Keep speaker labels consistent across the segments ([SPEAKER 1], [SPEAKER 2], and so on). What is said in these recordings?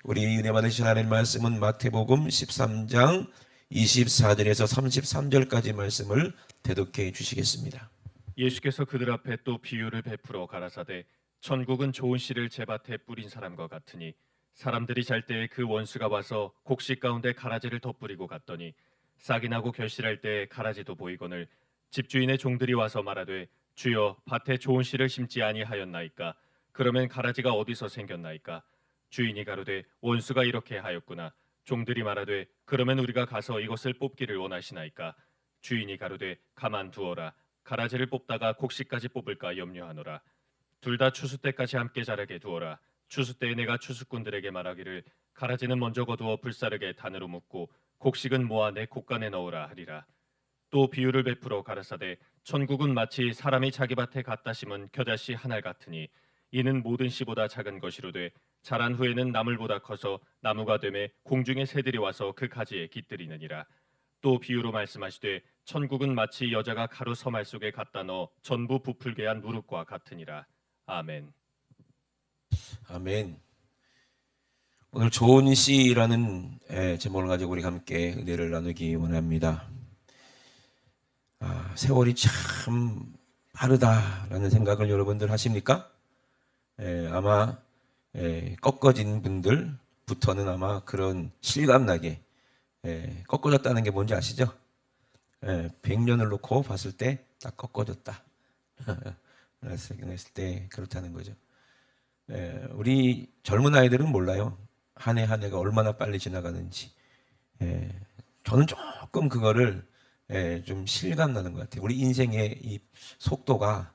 [SPEAKER 1] 우리 은혜 받으신 하나님 말씀은 마태복음 13장 24절에서 33절까지 말씀을 대독해 주시겠습니다.
[SPEAKER 2] 예수께서 그들 앞에 또 비유를 베풀어 가라사대 천국은 좋은 씨를 제밭에 뿌린 사람과 같으니 사람들이 잘 때에 그 원수가 와서 곡식 가운데 가라지를 덧뿌리고 갔더니 싹이 나고 결실할 때에 가라지도 보이거늘 집주인의 종들이 와서 말하되 주여 밭에 좋은 씨를 심지 아니하였나이까 그러면 가라지가 어디서 생겼나이까 주인이 가로되 원수가 이렇게 하였구나 종들이 말하되 그러면 우리가 가서 이것을 뽑기를 원하시나이까 주인이 가로되 가만두어라 가라지를 뽑다가 곡식까지 뽑을까 염려하노라 둘 다 추수 때까지 함께 자라게 두어라 추수 때에 내가 추수꾼들에게 말하기를 가라지는 먼저 거두어 불사르게 단으로 묶고 곡식은 모아 내 곡간에 넣으라 하리라. 또 비유를 베풀어 가라사대 천국은 마치 사람이 자기 밭에 갖다 심은 겨자씨 한 알 같으니 이는 모든 씨보다 작은 것이로되 자란 후에는 나물보다 커서 나무가 되매 공중의 새들이 와서 그 가지에 깃들이느니라. 또 비유로 말씀하시되 천국은 마치 여자가 가루 서말 속에 갖다 넣어 전부 부풀게 한 누룩과 같으니라. 아멘.
[SPEAKER 1] 아멘. 오늘 좋은 씨라는 제목을 가지고 우리 함께 은혜를 나누기 원합니다. 세월이 참 빠르다라는 생각을 여러분들 하십니까? 아마 꺾어진 분들부터는 아마 그런 실감나게 꺾어졌다는 게 뭔지 아시죠? 100년을 놓고 봤을 때 딱 꺾어졌다. 했을 때 그렇다는 거죠. 우리 젊은 아이들은 몰라요. 한 해 한 해가 얼마나 빨리 지나가는지. 저는 조금 그거를 좀 실감나는 것 같아요. 우리 인생의 이 속도가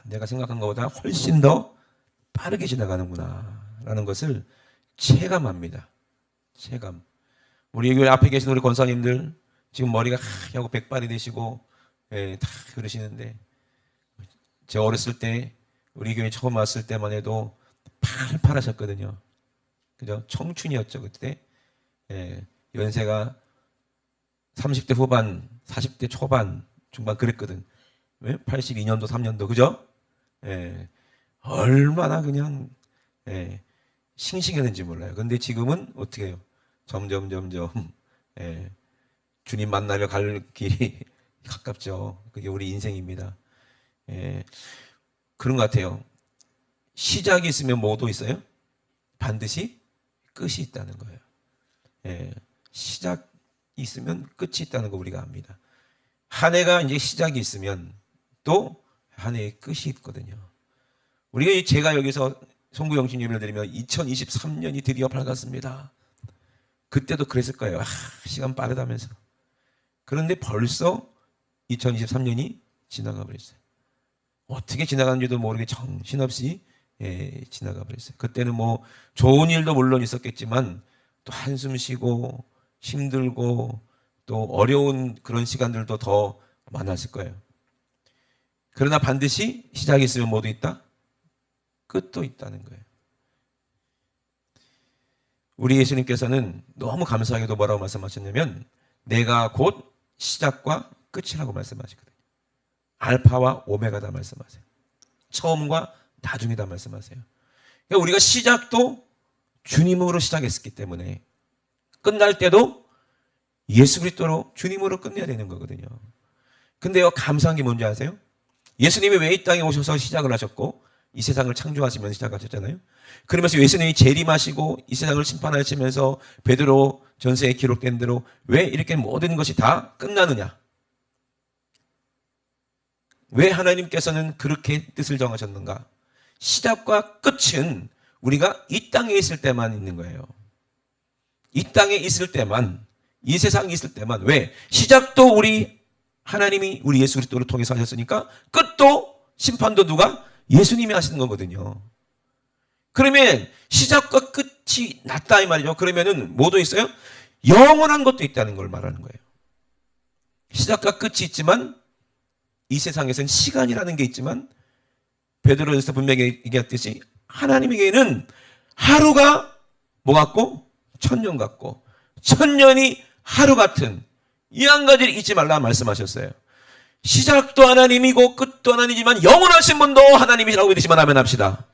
[SPEAKER 1] 내가 생각한 것보다 훨씬 더 빠르게 지나가는구나 라는 것을 체감합니다. 체감. 우리 교회 앞에 계신 우리 권사님들 지금 머리가 하얗고 백발이 되시고 다 그러시는데 제가 어렸을 때 우리 교회 처음 왔을 때만 해도 팔팔하셨거든요. 그죠? 청춘이었죠 그때. 연세가 30대 후반, 40대 초반, 중반 그랬거든. 왜? 82년도, 3년도 그죠? 얼마나 그냥 싱싱했는지 몰라요. 근데 지금은 어떻게 해요? 점점 주님 만나려 갈 길이 가깝죠. 그게 우리 인생입니다. 그런 것 같아요. 시작이 있으면 뭐도 있어요? 반드시 끝이 있다는 거예요. 시작이 있으면 끝이 있다는 거 우리가 압니다. 한 해가 이제 시작이 있으면 또 한 해의 끝이 있거든요. 우리가 제가 여기서 송구영신 예배를 드리면 2023년이 드디어 밝았습니다. 그때도 그랬을 거예요. 시간 빠르다면서. 그런데 벌써 2023년이 지나가 버렸어요. 어떻게 지나가는지도 모르게 정신없이 지나가 버렸어요. 그때는 뭐 좋은 일도 물론 있었겠지만 또 한숨 쉬고 힘들고 또 어려운 그런 시간들도 더 많았을 거예요. 그러나 반드시 시작이 있으면 뭐도 있다? 끝도 있다는 거예요. 우리 예수님께서는 너무 감사하게도 뭐라고 말씀하셨냐면 내가 곧 시작과 끝이라고 말씀하시거든요. 알파와 오메가다 말씀하세요. 처음과 나중이다 말씀하세요. 그러니까 우리가 시작도 주님으로 시작했기 때문에 끝날 때도 예수 그리스도로 주님으로 끝내야 되는 거거든요. 근데요 감사한 게 뭔지 아세요? 예수님이 왜 이 땅에 오셔서 시작을 하셨고 이 세상을 창조하시면서 시작하셨잖아요. 그러면서 예수님이 재림하시고 이 세상을 심판하시면서 베드로 전서에 기록된 대로 왜 이렇게 모든 것이 다 끝나느냐? 왜 하나님께서는 그렇게 뜻을 정하셨는가? 시작과 끝은 우리가 이 땅에 있을 때만 있는 거예요. 이 땅에 있을 때만, 이 세상에 있을 때만. 왜? 시작도 하나님이 우리 예수 그리스도를 통해서 하셨으니까 끝도 심판도 누가? 예수님이 하시는 거거든요. 그러면 시작과 끝이 낮다 이 말이죠. 그러면은 뭐도 있어요? 영원한 것도 있다는 걸 말하는 거예요. 시작과 끝이 있지만 이 세상에서는 시간이라는 게 있지만 베드로전서 분명히 얘기했듯이 하나님에게는 하루가 뭐 같고? 1000년 같고 1000년이 하루 같은 이 한 가지를 잊지 말라 말씀하셨어요. 시작도 하나님이고 끝도 하나님이지만 영원하신 분도 하나님이라고 믿으시면 아멘 합시다.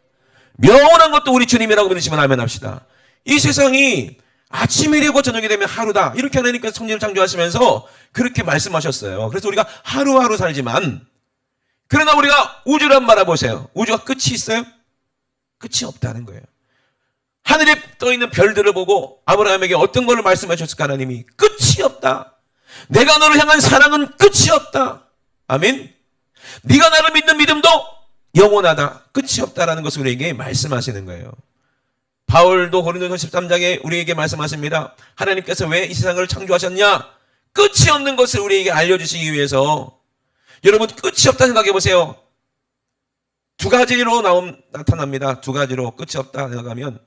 [SPEAKER 1] 영원한 것도 우리 주님이라고 믿으시면 아멘 합시다. 이 세상이 아침이 되고 저녁이 되면 하루다. 이렇게 하나님께서 천지를 창조하시면서 그렇게 말씀하셨어요. 그래서 우리가 하루하루 살지만, 그러나 우리가 우주를 한번 바라보세요. 우주가 끝이 있어요? 끝이 없다는 거예요. 하늘에 떠 있는 별들을 보고 아브라함에게 어떤 걸 말씀해 주셨을까? 하나님이 끝이 없다. 내가 너를 향한 사랑은 끝이 없다. 아멘. 네가 나를 믿는 믿음도 영원하다. 끝이 없다라는 것을 우리에게 말씀하시는 거예요. 바울도 고린도서 13장에 우리에게 말씀하십니다. 하나님께서 왜 이 세상을 창조하셨냐? 끝이 없는 것을 우리에게 알려주시기 위해서. 여러분, 끝이 없다 생각해 보세요. 두 가지로 나타납니다. 두 가지로 끝이 없다 생각하면,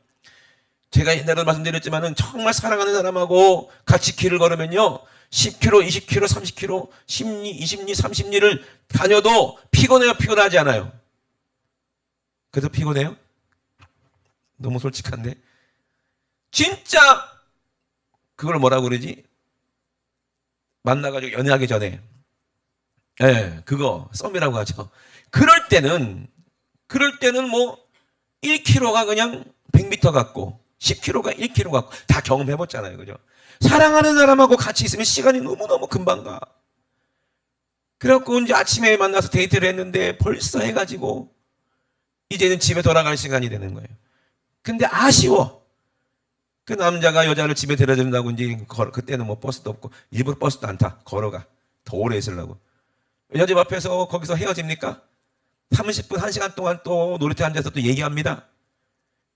[SPEAKER 1] 제가 옛날에 말씀드렸지만은 정말 사랑하는 사람하고 같이 길을 걸으면요, 10km, 20km, 30km, 10리, 20리, 30리를 다녀도 피곤해요? 피곤하지 않아요? 그래도 피곤해요? 너무 솔직한데. 진짜 그걸 뭐라고 그러지? 만나가지고 연애하기 전에, 그거 썸이라고 하죠. 그럴 때는 뭐 1km가 그냥 100m 같고 10km가 1km 같고 다 경험해봤잖아요. 그죠? 사랑하는 사람하고 같이 있으면 시간이 너무너무 금방 가. 그래갖고 이제 아침에 만나서 데이트를 했는데 벌써 해가지고 이제는 집에 돌아갈 시간이 되는 거예요. 근데 아쉬워. 그 남자가 여자를 집에 데려준다고 이제 그때는 뭐 버스도 없고 일부러 버스도 안 타. 걸어가. 더 오래 있으려고. 여자 집 앞에서 거기서 헤어집니까? 30분, 1시간 동안 또 놀이터에 앉아서 또 얘기합니다.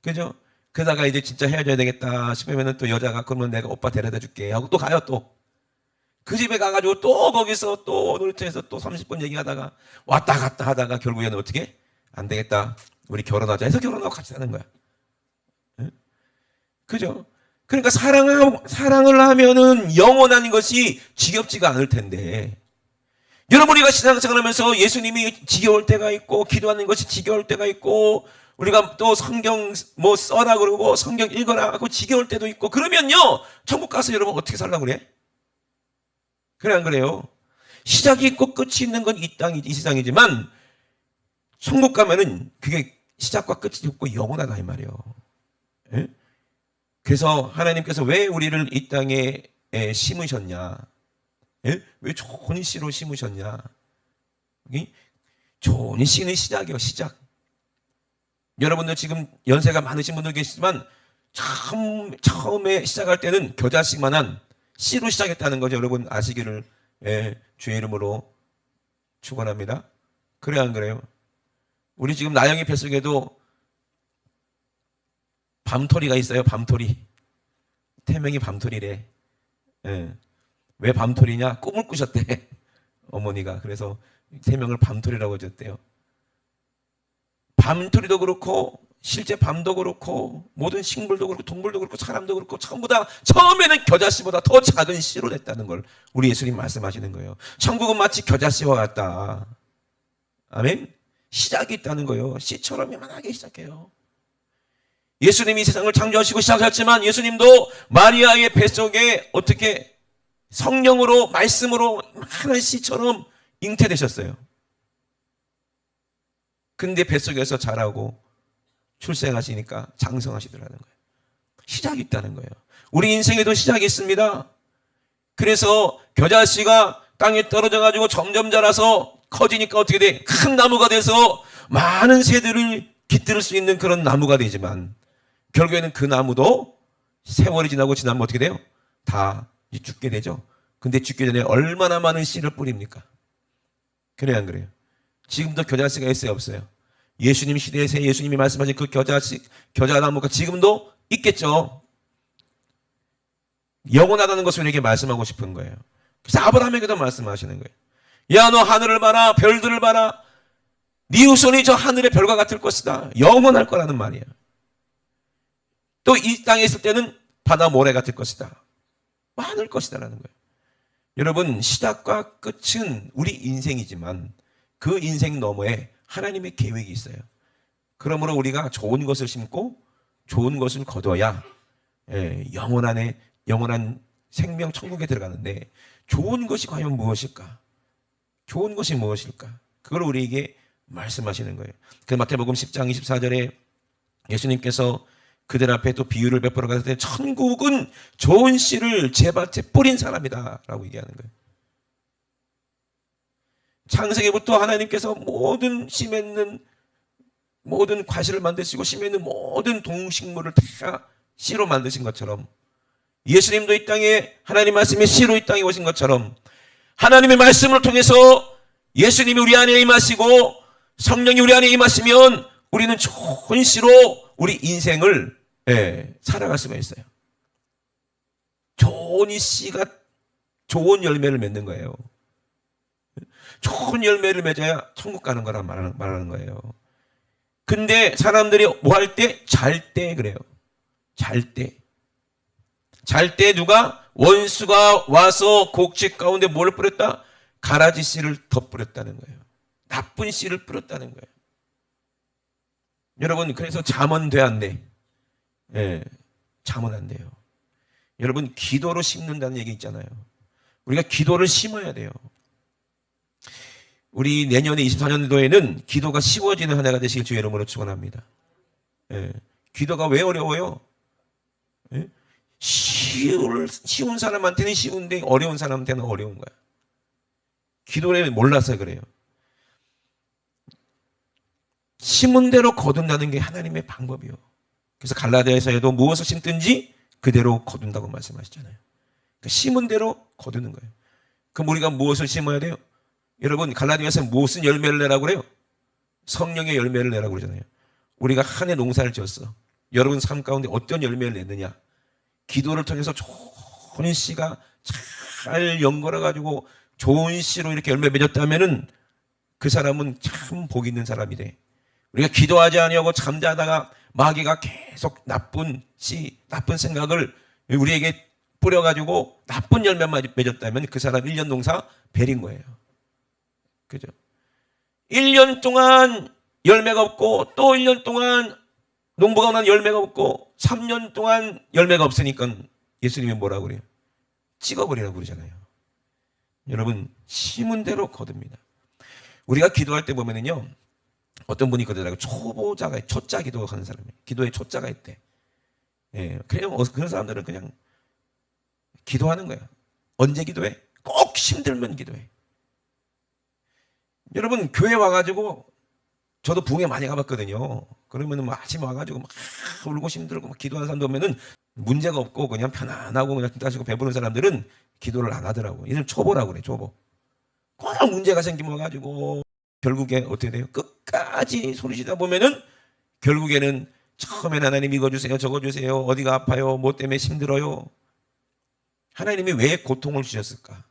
[SPEAKER 1] 그죠? 그러다가 이제 진짜 헤어져야 되겠다 싶으면은 또 여자가 그러면 내가 오빠 데려다 줄게 하고 또 가요 또. 그 집에 가가지고 또 거기서 또 놀이터에서 또 30분 얘기하다가 왔다 갔다 하다가 결국에는 어떻게? 안 되겠다. 우리 결혼하자 해서 결혼하고 같이 사는 거야. 응? 그죠? 그러니까 사랑을 하면은 영원한 것이 지겹지가 않을 텐데. 여러분, 우리가 신앙생활 하면서 예수님이 지겨울 때가 있고, 기도하는 것이 지겨울 때가 있고, 우리가 또 성경 뭐 써라 그러고, 성경 읽어라 하고 지겨울 때도 있고, 그러면요, 천국 가서 여러분 어떻게 살라고 그래? 그래, 안 그래요? 시작이 있고 끝이 있는 건 이 세상이지만, 천국 가면은 그게 시작과 끝이 없고 영원하다, 이 말이에요. 예? 그래서 하나님께서 왜 우리를 이 땅에 심으셨냐? 예? 왜 좋은 씨로 심으셨냐? 좋은 씨는 시작이요, 시작. 여러분들 지금 연세가 많으신 분들 계시지만 처음에 시작할 때는 겨자씨만한 씨로 시작했다는 거죠. 여러분 아시기를 주의 이름으로 축원합니다. 그래, 안 그래요? 우리 지금 나영이 뱃속에도 밤토리가 있어요. 밤토리. 태명이 밤토리래. 왜 밤토리냐? 꿈을 꾸셨대. 어머니가. 그래서 태명을 밤토리라고 줬대요. 밤토리도 그렇고 실제 밤도 그렇고 모든 식물도 그렇고 동물도 그렇고 사람도 그렇고 전부 다 처음에는 겨자씨보다 더 작은 씨로 됐다는 걸 우리 예수님 말씀하시는 거예요. 천국은 마치 겨자씨와 같다. 아멘. 시작이 있다는 거예요. 씨처럼 요만하게 시작해요. 예수님이 세상을 창조하시고 시작하셨지만 예수님도 마리아의 뱃속에 어떻게 성령으로 말씀으로 많은 씨처럼 잉태되셨어요. 근데 뱃속에서 자라고 출생하시니까 장성하시더라는 거예요. 시작이 있다는 거예요. 우리 인생에도 시작이 있습니다. 그래서 겨자씨가 땅에 떨어져가지고 점점 자라서 커지니까 어떻게 돼? 큰 나무가 돼서 많은 새들을 깃들 수 있는 그런 나무가 되지만 결국에는 그 나무도 세월이 지나면 어떻게 돼요? 다 죽게 되죠. 근데 죽기 전에 얼마나 많은 씨를 뿌립니까? 그래요, 안 그래요? 지금도 겨자씨가 있어요, 없어요? 예수님 시대에서 예수님이 말씀하신 그 겨자나무가 지금도 있겠죠. 영원하다는 것을 우리에게 말씀하고 싶은 거예요. 그래서 아브라함에게도 말씀하시는 거예요. 야, 너 하늘을 봐라, 별들을 봐라. 네 후손이 저 하늘의 별과 같을 것이다. 영원할 거라는 말이에요. 또 이 땅에 있을 때는 바다 모래 같을 것이다. 많을 것이다라는 거예요. 여러분, 시작과 끝은 우리 인생이지만 그 인생 너머에 하나님의 계획이 있어요. 그러므로 우리가 좋은 것을 심고 좋은 것을 거둬야 영원한 생명 천국에 들어가는데 좋은 것이 과연 무엇일까? 좋은 것이 무엇일까? 그걸 우리에게 말씀하시는 거예요. 그 마태복음 10장 24절에 예수님께서 그들 앞에 또 비유를 베풀어 가라사대 천국은 좋은 씨를 제 밭에 뿌린 사람이다 라고 얘기하는 거예요. 창세기부터 하나님께서 모든 씨 맺는 모든 과실을 만드시고 씨 맺는 모든 동식물을 다 씨로 만드신 것처럼 예수님도 이 땅에 하나님 말씀의 씨로 이 땅에 오신 것처럼 하나님의 말씀을 통해서 예수님이 우리 안에 임하시고 성령이 우리 안에 임하시면 우리는 좋은 씨로 우리 인생을 살아갈 수가 있어요. 좋은 이 씨가 좋은 열매를 맺는 거예요. 좋은 열매를 맺어야 천국 가는 거라 말하는 거예요. 근데 사람들이 뭐 할 때? 잘 때 그래요. 잘 때. 잘 때 누가? 원수가 와서 곡식 가운데 뭘 뿌렸다? 가라지 씨를 더 뿌렸다는 거예요. 나쁜 씨를 뿌렸다는 거예요. 여러분, 그래서 잠언 돼 안 돼? 잠언 안 돼요. 여러분, 기도로 심는다는 얘기 있잖아요. 우리가 기도를 심어야 돼요. 우리 내년에 24년도에는 기도가 쉬워지는 한 해가 되시길 주의 이름으로 축원합니다. 기도가 왜 어려워요? 쉬운 사람한테는 쉬운데 어려운 사람한테는 어려운 거야. 기도를 몰라서 그래요. 심은 대로 거둔다는 게 하나님의 방법이요. 그래서 갈라디아서에도 무엇을 심든지 그대로 거둔다고 말씀하시잖아요. 그러니까 심은 대로 거두는 거예요. 그럼 우리가 무엇을 심어야 돼요? 여러분, 갈라디아서 무슨 열매를 내라고 그래요? 성령의 열매를 내라고 그러잖아요. 우리가 한 해 농사를 지었어. 여러분 삶 가운데 어떤 열매를 냈느냐? 기도를 통해서 좋은 씨가 잘 연걸어가지고 좋은 씨로 이렇게 열매 맺었다면은 그 사람은 참 복 있는 사람이 돼. 우리가 기도하지 아니하고 잠자다가 마귀가 계속 나쁜 씨, 나쁜 생각을 우리에게 뿌려가지고 나쁜 열매만 맺었다면 그 사람 1년 농사 베린 거예요. 그죠? 1년 동안 열매가 없고 또 1년 동안 농부가 난 열매가 없고 3년 동안 열매가 없으니까 예수님이 뭐라고 그래요? 찍어버리라고 그러잖아요. 여러분, 심은 대로 거둡니다. 우리가 기도할 때 보면은요, 어떤 분이 그러더라고요. 초보자가, 초짜 기도하는 사람이에요. 기도에 초짜가 있대. 그냥 그런 사람들은 그냥 기도하는 거야. 언제 기도해? 꼭 힘들면 기도해. 여러분, 교회 와가지고, 저도 부흥회 많이 가봤거든요. 그러면은 막 아침에 와가지고 막 울고 힘들고 막 기도하는 사람들 보면은 문제가 없고 그냥 편안하고 그냥 따시고 배부른 사람들은 기도를 안 하더라고. 이들 초보라고 그래, 초보. 꼭 문제가 생기면 와가지고 결국에 어떻게 돼요? 끝까지 소리치다 보면은 결국에는 처음에는 하나님 이거 주세요, 저거 주세요, 어디가 아파요, 뭐 때문에 힘들어요. 하나님이 왜 고통을 주셨을까?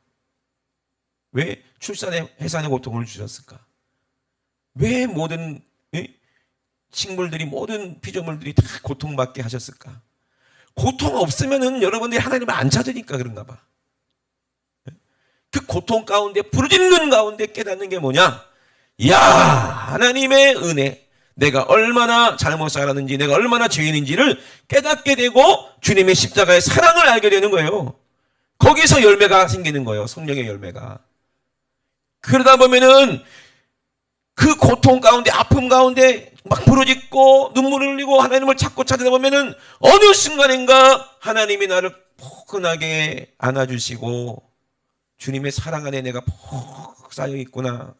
[SPEAKER 1] 왜 출산의 해산의 고통을 주셨을까? 왜 모든 식물들이 모든 피조물들이 다 고통받게 하셨을까? 고통 없으면은 여러분들이 하나님을 안 찾으니까 그런가 봐. 그 고통 가운데 부르짖는 가운데 깨닫는 게 뭐냐? 야, 하나님의 은혜, 내가 얼마나 잘못 살았는지, 내가 얼마나 죄인인지를 깨닫게 되고 주님의 십자가의 사랑을 알게 되는 거예요. 거기서 열매가 생기는 거예요. 성령의 열매가. 그러다 보면은 그 고통 가운데, 아픔 가운데 막 부르짖고 눈물을 흘리고 하나님을 찾고 찾다 보면은 어느 순간인가 하나님이 나를 포근하게 안아주시고 주님의 사랑 안에 내가 푹 쌓여 있구나,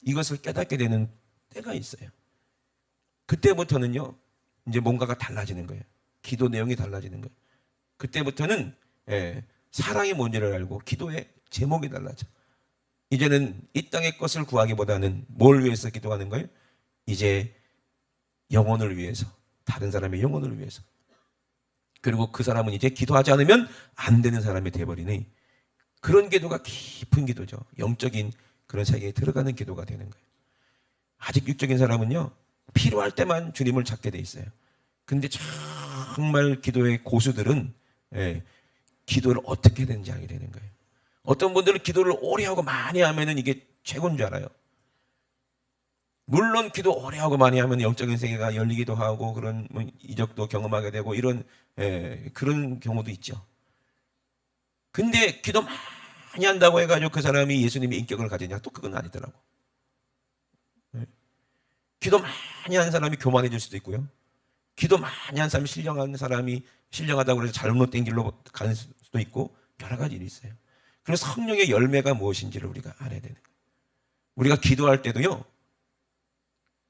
[SPEAKER 1] 이것을 깨닫게 되는 때가 있어요. 그때부터는요, 이제 뭔가가 달라지는 거예요. 기도 내용이 달라지는 거예요. 그때부터는 사랑이 뭔지를 알고 기도의 제목이 달라져. 이제는 이 땅의 것을 구하기보다는 뭘 위해서 기도하는 거예요? 이제 영혼을 위해서, 다른 사람의 영혼을 위해서. 그리고 그 사람은 이제 기도하지 않으면 안 되는 사람이 되어버리니 그런 기도가 깊은 기도죠. 영적인 그런 세계에 들어가는 기도가 되는 거예요. 아직 육적인 사람은요, 필요할 때만 주님을 찾게 돼 있어요. 근데 정말 기도의 고수들은 기도를 어떻게 해야 되는지 알게 되는 거예요. 어떤 분들은 기도를 오래 하고 많이 하면은 이게 최고인 줄 알아요. 물론 기도 오래 하고 많이 하면 영적인 세계가 열리기도 하고 그런 이적도 경험하게 되고 이런 그런 경우도 있죠. 근데 기도 많이 한다고 해가지고 그 사람이 예수님의 인격을 가지냐? 또 그건 아니더라고. 기도 많이 하는 사람이 교만해질 수도 있고요. 기도 많이 한 사람이 신령하다고 해서 잘못된 길로 가는 수도 있고 여러 가지 일이 있어요. 그래서 성령의 열매가 무엇인지를 우리가 알아야 되는 거예요. 우리가 기도할 때도요,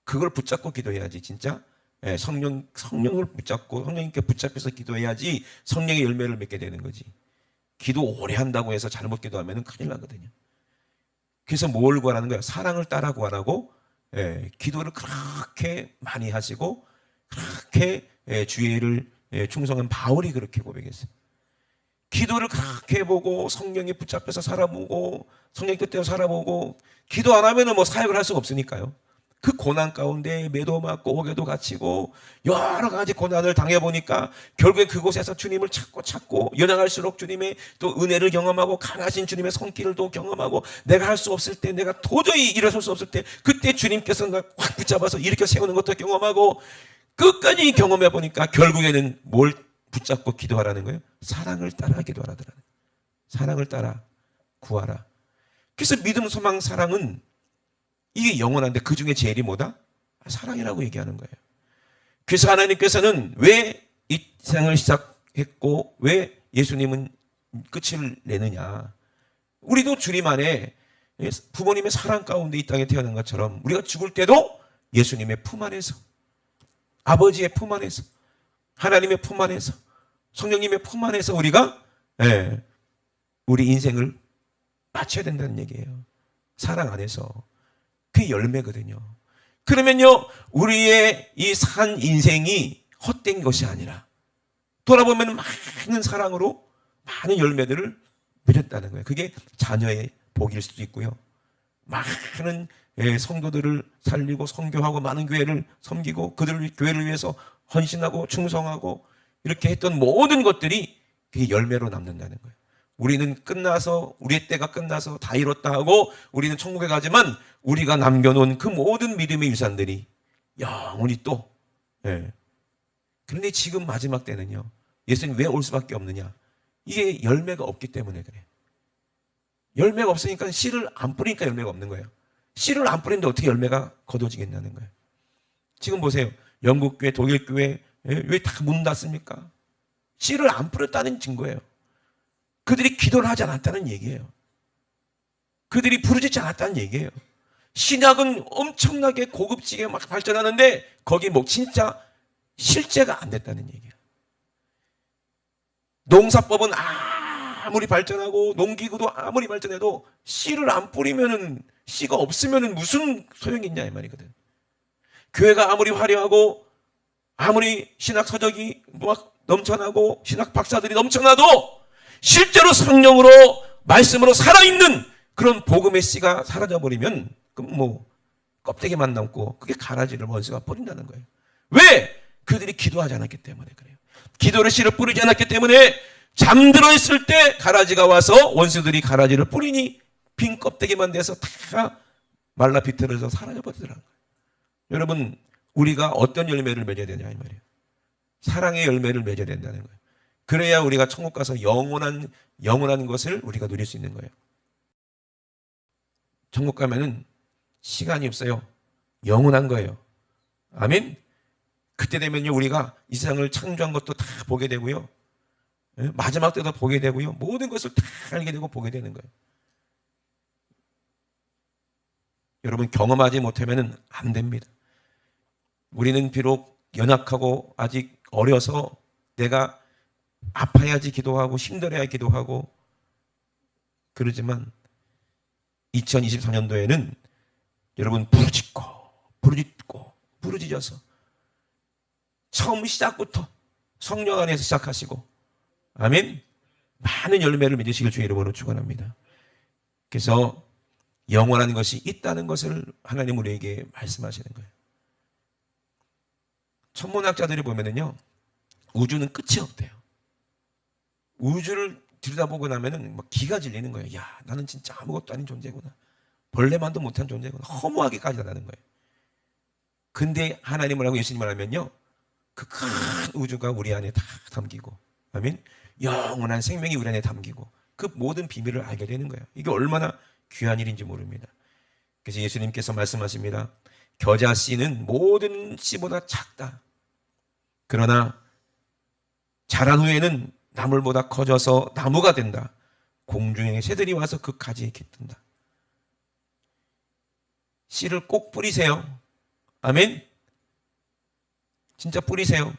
[SPEAKER 1] 그걸 붙잡고 기도해야지 진짜 성령을 붙잡고 성령님께 붙잡혀서 기도해야지 성령의 열매를 맺게 되는 거지. 기도 오래 한다고 해서 잘못 기도하면 큰일 나거든요. 그래서 뭘 구하라는 거예요? 사랑을 따라 구하라고. 기도를 그렇게 많이 하시고 그렇게 주의를 충성한 바울이 그렇게 고백했어요. 기도를 그렇게 해보고 성령에 붙잡혀서 살아보고 성령 뜻대로 살아보고 기도 안 하면은 뭐 사역을 할 수가 없으니까요. 그 고난 가운데 매도 맞고 옥에도 갇히고 여러 가지 고난을 당해보니까 결국에 그곳에서 주님을 찾고 연약할수록 주님의 또 은혜를 경험하고 강하신 주님의 손길을 또 경험하고 내가 할 수 없을 때 내가 도저히 일어설 수 없을 때 그때 주님께서 나 확 붙잡아서 일으켜 세우는 것도 경험하고 끝까지 경험해 보니까 결국에는 뭘 붙잡고 기도하라는 거예요? 사랑을 따라 기도하라더라는 거예요. 사랑을 따라 구하라. 그래서 믿음, 소망, 사랑은 이게 영원한데 그 중에 제일이 뭐다? 사랑이라고 얘기하는 거예요. 그래서 하나님께서는 왜 이 세상을 시작했고 왜 예수님은 끝을 내느냐. 우리도 주님 안에 부모님의 사랑 가운데 이 땅에 태어난 것처럼 우리가 죽을 때도 예수님의 품 안에서 아버지의 품 안에서 하나님의 품 안에서 성령님의 품 안에서 우리가 우리 인생을 마쳐야 된다는 얘기예요. 사랑 안에서. 그게 열매거든요. 그러면요, 우리의 이 산 인생이 헛된 것이 아니라 돌아보면 많은 사랑으로 많은 열매들을 맺었다는 거예요. 그게 자녀의 복일 수도 있고요. 많은 성도들을 살리고 선교하고 많은 교회를 섬기고 그들 교회를 위해서 헌신하고 충성하고 이렇게 했던 모든 것들이 그게 열매로 남는다는 거예요. 우리는 끝나서 우리의 때가 끝나서 다 이뤘다 하고 우리는 천국에 가지만 우리가 남겨놓은 그 모든 믿음의 유산들이 영원히 또 그런데 지금 마지막 때는요, 예수님 왜 올 수밖에 없느냐? 이게 열매가 없기 때문에 그래요. 열매가 없으니까 씨를 안 뿌리니까 열매가 없는 거예요. 씨를 안 뿌리는데 어떻게 열매가 거둬지겠냐는 거예요. 지금 보세요. 영국 교회, 독일 교회 왜 다 문 닫습니까? 씨를 안 뿌렸다는 증거예요. 그들이 기도를 하지 않았다는 얘기예요. 그들이 부르짖지 않았다는 얘기예요. 신약은 엄청나게 고급지게 막 발전하는데 거기 뭐 진짜 실제가 안 됐다는 얘기예요. 농사법은 아무리 발전하고 농기구도 아무리 발전해도 씨를 안 뿌리면은 씨가 없으면은 무슨 소용이 있냐 이 말이거든. 교회가 아무리 화려하고 아무리 신학 서적이 막 넘쳐나고 신학 박사들이 넘쳐나도 실제로 성령으로 말씀으로 살아있는 그런 복음의 씨가 사라져버리면 그럼 뭐 껍데기만 남고 그게 가라지를 원수가 뿌린다는 거예요. 왜? 그들이 기도하지 않았기 때문에 그래요. 기도를 씨를 뿌리지 않았기 때문에 잠들어 있을 때 가라지가 와서 원수들이 가라지를 뿌리니 빈 껍데기만 돼서 다 말라 비틀어져 사라져버리더라는 거예요. 여러분, 우리가 어떤 열매를 맺어야 되냐 이 말이에요. 사랑의 열매를 맺어야 된다는 거예요. 그래야 우리가 천국 가서 영원한 것을 우리가 누릴 수 있는 거예요. 천국 가면은 시간이 없어요. 영원한 거예요. 아멘. 그때 되면요, 우리가 이 세상을 창조한 것도 다 보게 되고요. 마지막 때도 보게 되고요. 모든 것을 다 알게 되고 보게 되는 거예요. 여러분, 경험하지 못하면 안 됩니다. 우리는 비록 연약하고 아직 어려서 내가 아파야지 기도하고 힘들어야 기도하고 그러지만 2024년도에는 여러분 부르짖어서 처음 시작부터 성령 안에서 시작하시고 아멘. 많은 열매를 맺으시길 주의 이름으로 축원합니다. 그래서 영원한 것이 있다는 것을 하나님 우리에게 말씀하시는 거예요. 천문학자들이 보면은요, 우주는 끝이 없대요. 우주를 들여다보고 나면은 막 기가 질리는 거예요. 야, 나는 진짜 아무것도 아닌 존재구나. 벌레만도 못한 존재구나. 허무하게까지 나는 거예요. 근데 하나님을 하고 예수님을 하면요, 그 큰 우주가 우리 안에 다 담기고, 아멘. 영원한 생명이 우리 안에 담기고, 그 모든 비밀을 알게 되는 거예요. 이게 얼마나 귀한 일인지 모릅니다. 그래서 예수님께서 말씀하십니다. 겨자 씨는 모든 씨보다 작다. 그러나 자란 후에는 나물보다 커져서 나무가 된다. 공중의 새들이 와서 그 가지에 깃든다. 씨를 꼭 뿌리세요. 아멘. 진짜 뿌리세요.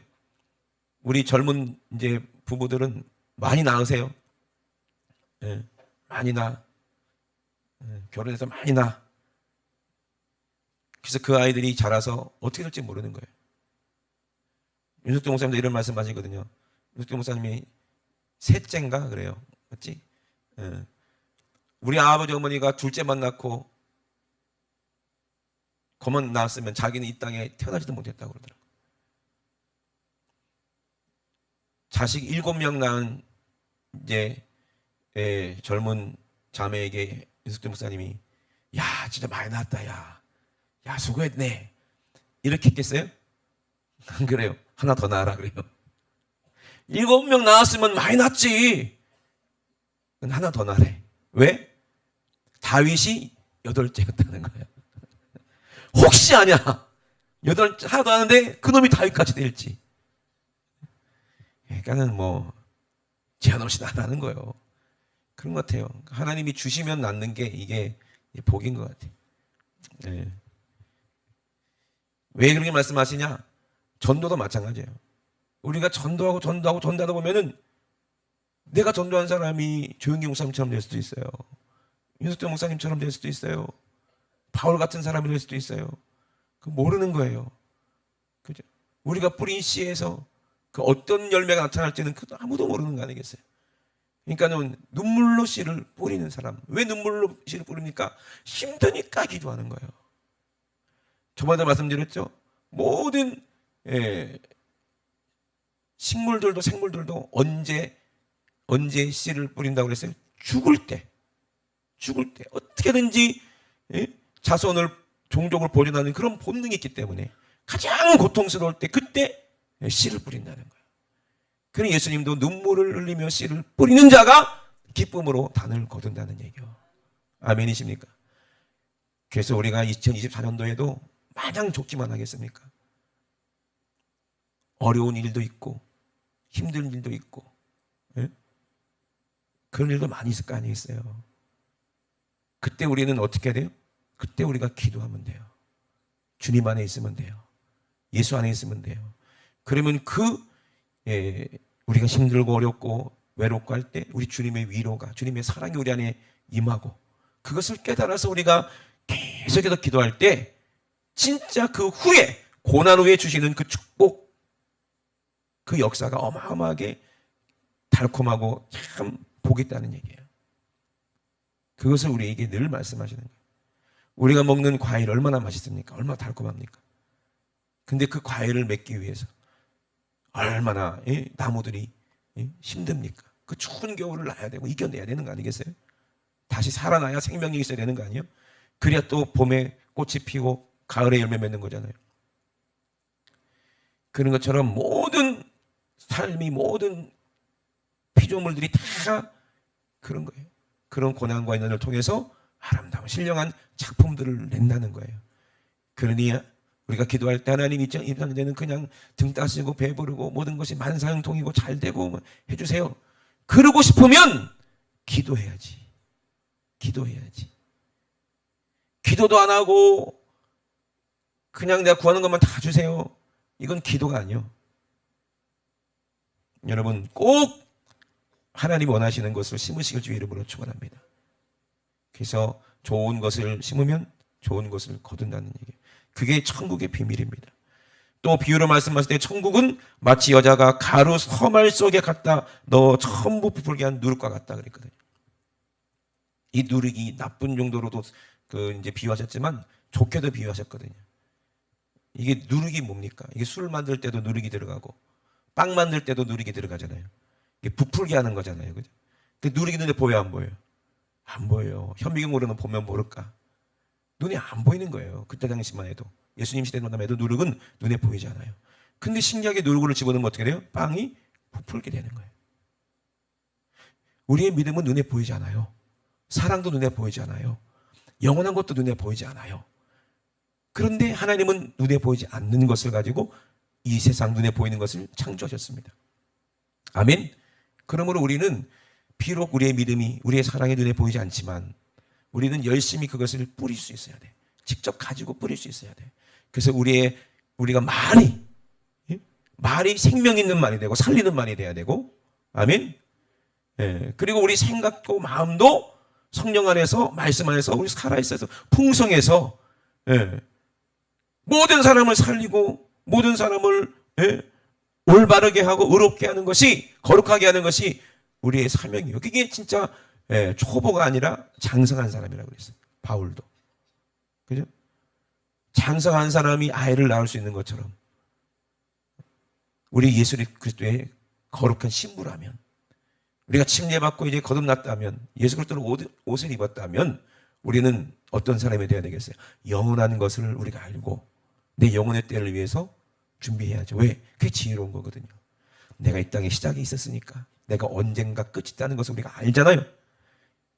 [SPEAKER 1] 우리 젊은 이제 부부들은 많이 낳으세요. 예, 많이 낳아. 결혼해서 많이 낳아. 그래서 그 아이들이 자라서 어떻게 될지 모르는 거예요. 윤석태 목사님도 이런 말씀 하시거든요. 윤석태 목사님이 셋째인가 그래요. 맞지? 예. 우리 아버지 어머니가 둘째만 낳고 거만 낳았으면 자기는 이 땅에 태어나지도 못했다고 그러더라고요. 자식 7명 낳은 이제 젊은 자매에게 윤석태 목사님이 야 진짜 많이 낳았다 야 수고했네 이렇게 했겠어요? 안 그래요. 하나 더 낳아라 그래요. 7명 낳았으면 많이 낳았지. 하나 더 낳으래. 왜? 다윗이 8째였다는 거예요. 혹시 아냐 하나도 하는데 그놈이 다윗까지 될지. 그러니까는 뭐 제한 없이 나라는 거예요. 그런 것 같아요. 하나님이 주시면 낳는 게 이게 복인 것 같아요. 네. 왜 그렇게 말씀하시냐? 전도도 마찬가지예요. 우리가 전도하다 보면은 내가 전도한 사람이 조영기 목사님처럼 될 수도 있어요. 윤석태 목사님처럼 될 수도 있어요. 바울 같은 사람이 될 수도 있어요. 그 모르는 거예요. 그죠? 우리가 뿌린 씨에서 그 어떤 열매가 나타날지는 아무도 모르는 거 아니겠어요? 그러니까는 눈물로 씨를 뿌리는 사람. 왜 눈물로 씨를 뿌립니까? 힘드니까 기도하는 거예요. 저번에 말씀드렸죠? 모든 식물들도 생물들도 언제 씨를 뿌린다고 그랬어요? 죽을 때 어떻게든지 자손을 종족을 보존하는 그런 본능이 있기 때문에 가장 고통스러울 때 그때 씨를 뿌린다는 거예요. 그러니 예수님도 눈물을 흘리며 씨를 뿌리는 자가 기쁨으로 단을 거둔다는 얘기요. 아멘이십니까? 그래서 우리가 2024년도에도 마냥 좋기만 하겠습니까? 어려운 일도 있고 힘든 일도 있고 그런 일도 많이 있을 거 아니겠어요? 그때 우리는 어떻게 해야 돼요? 그때 우리가 기도하면 돼요. 주님 안에 있으면 돼요. 예수 안에 있으면 돼요. 그러면 우리가 힘들고 어렵고 외롭고 할 때 우리 주님의 위로가, 주님의 사랑이 우리 안에 임하고 그것을 깨달아서 우리가 계속해서 기도할 때 진짜 그 후에 고난 후에 주시는 그 축복, 그 역사가 어마어마하게 달콤하고 참 복이 있다는 얘기예요. 그것을 우리에게 늘 말씀하시는 거예요. 우리가 먹는 과일 얼마나 맛있습니까? 얼마나 달콤합니까? 근데 그 과일을 맺기 위해서 얼마나 나무들이 힘듭니까? 그 추운 겨울을 나야 되고 이겨내야 되는 거 아니겠어요? 다시 살아나야 생명력이 있어야 되는 거 아니에요? 그래야 또 봄에 꽃이 피고 가을에 열매 맺는 거잖아요. 그런 것처럼 모든 삶이 모든 피조물들이 다 그런 거예요. 그런 고난과 인연을 통해서 아름다운 신령한 작품들을 낸다는 거예요. 그러니 우리가 기도할 때 하나님 입장되는 그냥 등 따시고 배부르고 모든 것이 만사형통이고 잘 되고 해주세요. 그러고 싶으면 기도해야지. 기도도 안 하고 그냥 내가 구하는 것만 다 주세요. 이건 기도가 아니요. 여러분 꼭 하나님 원하시는 것을 심으시길 주의 이름으로 축원합니다. 그래서 좋은 것을 심으면 좋은 것을 거둔다는 얘기예요. 그게 천국의 비밀입니다. 또 비유로 말씀하실 때 천국은 마치 여자가 가루 서말 속에 갖다 넣어 전부 부풀게 한 누룩과 같다 그랬거든요. 이 누룩이 나쁜 정도로도 이제 비유하셨지만 좋게도 비유하셨거든요. 이게 누룩이 뭡니까? 이게 술 만들 때도 누룩이 들어가고 빵 만들 때도 누룩이 들어가잖아요. 이게 부풀게 하는 거잖아요. 그죠? 그 누룩이 눈에 보여 안 보여요? 안 보여요. 현미경으로는 보면 모를까? 눈에 안 보이는 거예요. 그때 당시만 해도. 예수님 시대만 해도 누룩은 눈에 보이지 않아요. 근데 신기하게 누룩을 집어넣으면 어떻게 돼요? 빵이 부풀게 되는 거예요. 우리의 믿음은 눈에 보이지 않아요. 사랑도 눈에 보이지 않아요. 영원한 것도 눈에 보이지 않아요. 그런데 하나님은 눈에 보이지 않는 것을 가지고 이 세상 눈에 보이는 것을 창조하셨습니다. 아멘. 그러므로 우리는 비록 우리의 믿음이 우리의 사랑의 눈에 보이지 않지만 우리는 열심히 그것을 뿌릴 수 있어야 돼. 직접 가지고 뿌릴 수 있어야 돼. 그래서 우리가 말이 생명 있는 말이 되고 살리는 말이 돼야 되고, 아멘. 예. 그리고 우리 생각과 마음도 성령 안에서, 말씀 안에서 우리 살아있어서 풍성해서, 예. 모든 사람을 살리고 모든 사람을, 예. 올바르게 하고 의롭게 하는 것이, 거룩하게 하는 것이 우리의 사명이에요. 그게 진짜, 예. 초보가 아니라 장성한 사람이라고 그랬어요. 바울도. 그죠? 장성한 사람이 아이를 낳을 수 있는 것처럼 우리 예수 그리스도의 거룩한 신부라면, 우리가 침례받고 이제 거듭났다면, 예수 그리스도의 옷을 입었다면 우리는 어떤 사람이 되어야 되겠어요? 영원한 것을 우리가 알고 내 영혼의 때를 위해서 준비해야죠. 왜? 그게 지혜로운 거거든요. 내가 이 땅에 시작이 있었으니까 내가 언젠가 끝이 있다는 것을 우리가 알잖아요.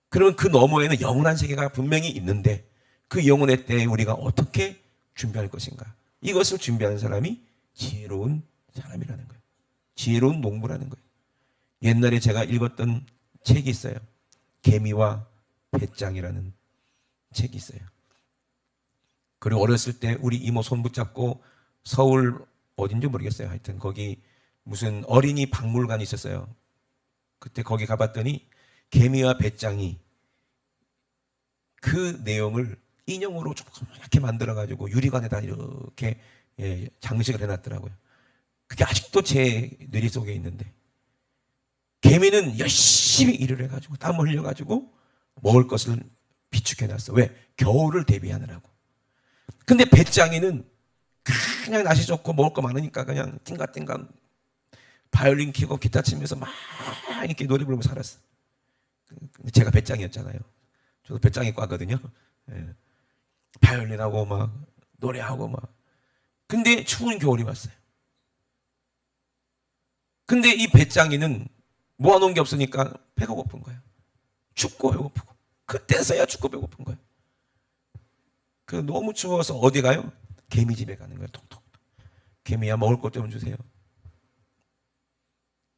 [SPEAKER 1] 그러면 그 너머에는 영원한 세계가 분명히 있는데 그 영혼의 때에 우리가 어떻게 준비할 것인가? 이것을 준비하는 사람이 지혜로운 사람이라는 거예요. 지혜로운 농부라는 거예요. 옛날에 제가 읽었던 책이 있어요. 개미와 배짱이라는 책이 있어요. 그리고 어렸을 때 우리 이모 손 붙잡고 서울 어딘지 모르겠어요. 하여튼 거기 무슨 어린이 박물관이 있었어요. 그때 거기 가봤더니 개미와 배짱이 그 내용을 인형으로 조그맣게 만들어가지고 유리관에다 이렇게, 예, 장식을 해놨더라고요. 그게 아직도 제 뇌리 속에 있는데, 개미는 열심히 일을 해가지고 땀 흘려가지고 먹을 것을 비축해놨어. 왜? 겨울을 대비하느라고. 근데 배짱이는 그냥 날씨 좋고 먹을 거 많으니까 그냥 띵가띵가 바이올린 키고 기타 치면서 막 이렇게 노래 부르고 살았어. 제가 배짱이었잖아요. 저도 배짱이과거든요. 예. 바이올린하고 막 노래하고 막. 근데 추운 겨울이 왔어요. 근데 이 배짱이는 모아놓은 게 없으니까 배가 고픈 거예요. 춥고 배고프고. 그때서야 춥고 배고픈 거예요. 그 너무 추워서 어디 가요? 개미 집에 가는 거예요. 톡톡. 개미야 먹을 것 좀 주세요.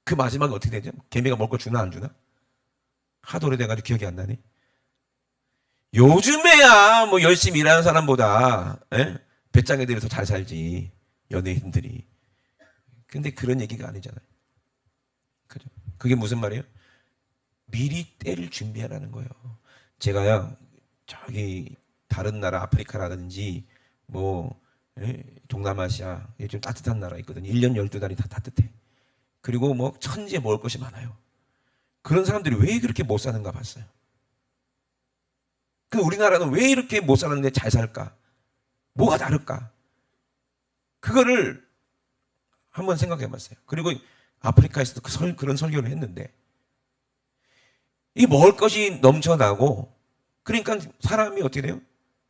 [SPEAKER 1] 그 마지막에 어떻게 되죠? 개미가 먹을 거 주나 안 주나? 하도 오래돼가지고 기억이 안 나네. 요즘에야 뭐 열심히 일하는 사람보다, 예? 배짱이들이 더 잘 살지. 연예인들이. 근데 그런 얘기가 아니잖아요. 그죠? 그게 무슨 말이에요? 미리 때를 준비하라는 거예요. 제가요, 저기 다른 나라 아프리카라든지 뭐, 예? 동남아시아 좀 따뜻한 나라 있거든요. 1년 12달이 다 따뜻해. 그리고 뭐 천지에 먹을 것이 많아요. 그런 사람들이 왜 그렇게 못 사는가 봤어요. 그 우리나라는 왜 이렇게 못 사는데 잘 살까? 뭐가 다를까? 그거를 한번 생각해 봤어요. 그리고 아프리카에서도 그런 설교를 했는데, 이 먹을 것이 넘쳐나고, 그러니까 사람이 어떻게 돼요?